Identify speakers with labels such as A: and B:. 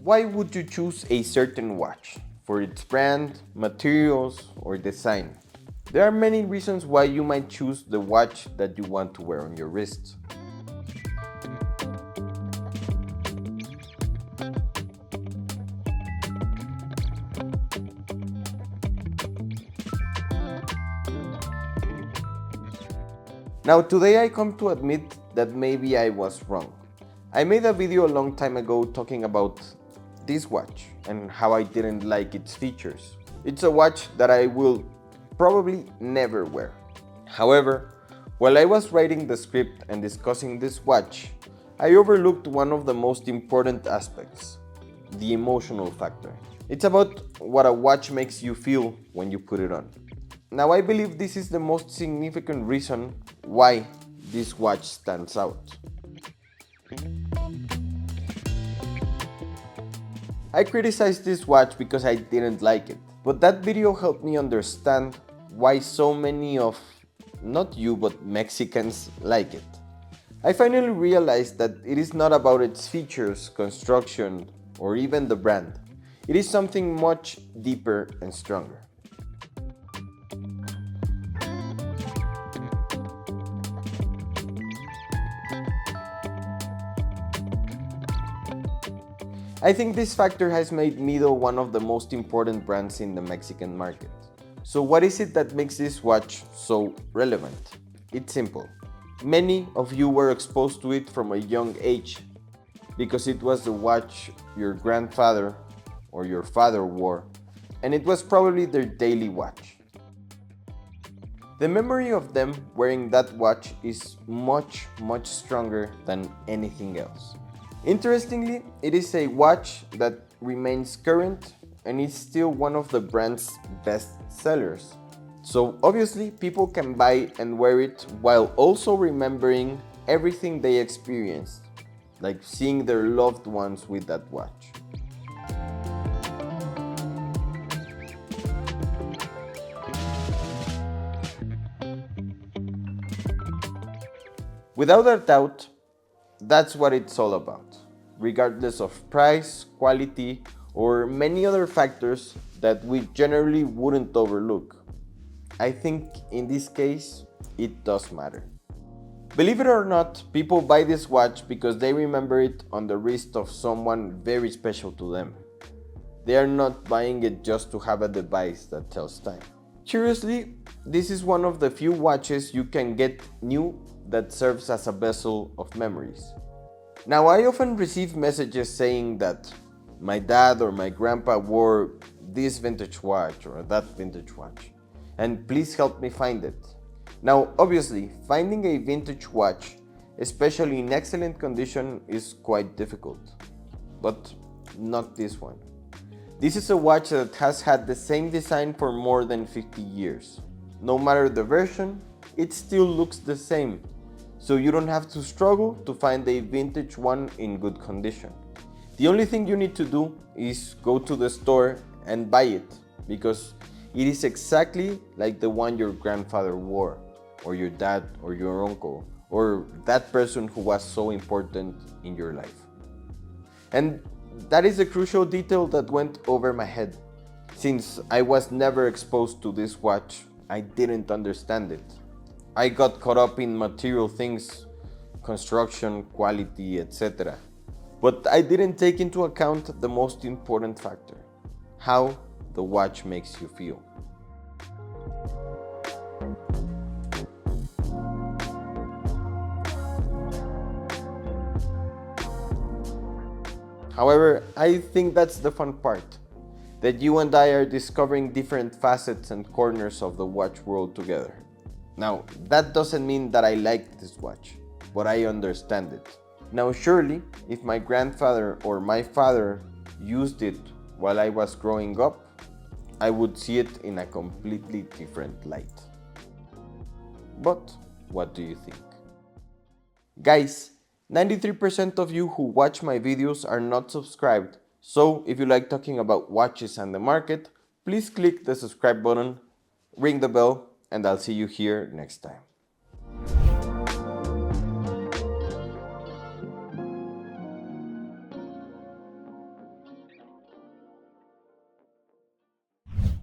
A: Why would you choose a certain watch? For its brand, materials, or design? There are many reasons why you might choose the watch that you want to wear on your wrist. Now today I come to admit that maybe I was wrong. I made a video a long time ago talking about this watch and how I didn't like its features. It's a watch that I will probably never wear. However, while I was writing the script and discussing this watch, I overlooked one of the most important aspects, the emotional factor. It's about what a watch makes you feel when you put it on. Now I believe this is the most significant reason why this watch stands out. I criticized this watch because I didn't like it, but that video helped me understand why so many of, not you but Mexicans, like it. I finally realized that it is not about its features, construction, or even the brand. It is something much deeper and stronger. I think this factor has made Mido one of the most important brands in the Mexican market. So what is it that makes this watch so relevant? It's simple. Many of you were exposed to it from a young age because it was the watch your grandfather or your father wore, and it was probably their daily watch. The memory of them wearing that watch is much stronger than anything else. Interestingly, it is a watch that remains current and is still one of the brand's best sellers. So obviously people can buy and wear it while also remembering everything they experienced, like seeing their loved ones with that watch. Without a doubt, that's what it's all about, regardless of price, quality, or many other factors that we generally wouldn't overlook. I think in this case, it does matter. Believe it or not, people buy this watch because they remember it on the wrist of someone very special to them. They are not buying it just to have a device that tells time. Curiously, this is one of the few watches you can get new that serves as a vessel of memories. Now, I often receive messages saying that my dad or my grandpa wore this vintage watch or that vintage watch, and please help me find it. Now, obviously, finding a vintage watch, especially in excellent condition, is quite difficult, but not this one. This is a watch that has had the same design for more than 50 years. No matter the version, it still looks the same, so you don't have to struggle to find a vintage one in good condition. The only thing you need to do is go to the store and buy it, because it is exactly like the one your grandfather wore, or your dad, or your uncle, or that person who was so important in your life. And that is a crucial detail that went over my head. Since I was never exposed to this watch, I didn't understand it. I got caught up in material things, construction, quality, etc. But I didn't take into account the most important factor, how the watch makes you feel. However, I think that's the fun part, that you and I are discovering different facets and corners of the watch world together. Now, that doesn't mean that I like this watch, but I understand it. Now, surely, if my grandfather or my father used it while I was growing up, I would see it in a completely different light. But what do you think? Guys, 93% of you who watch my videos are not subscribed, so if you like talking about watches and the market, please click the subscribe button, ring the bell, and I'll see you here next time.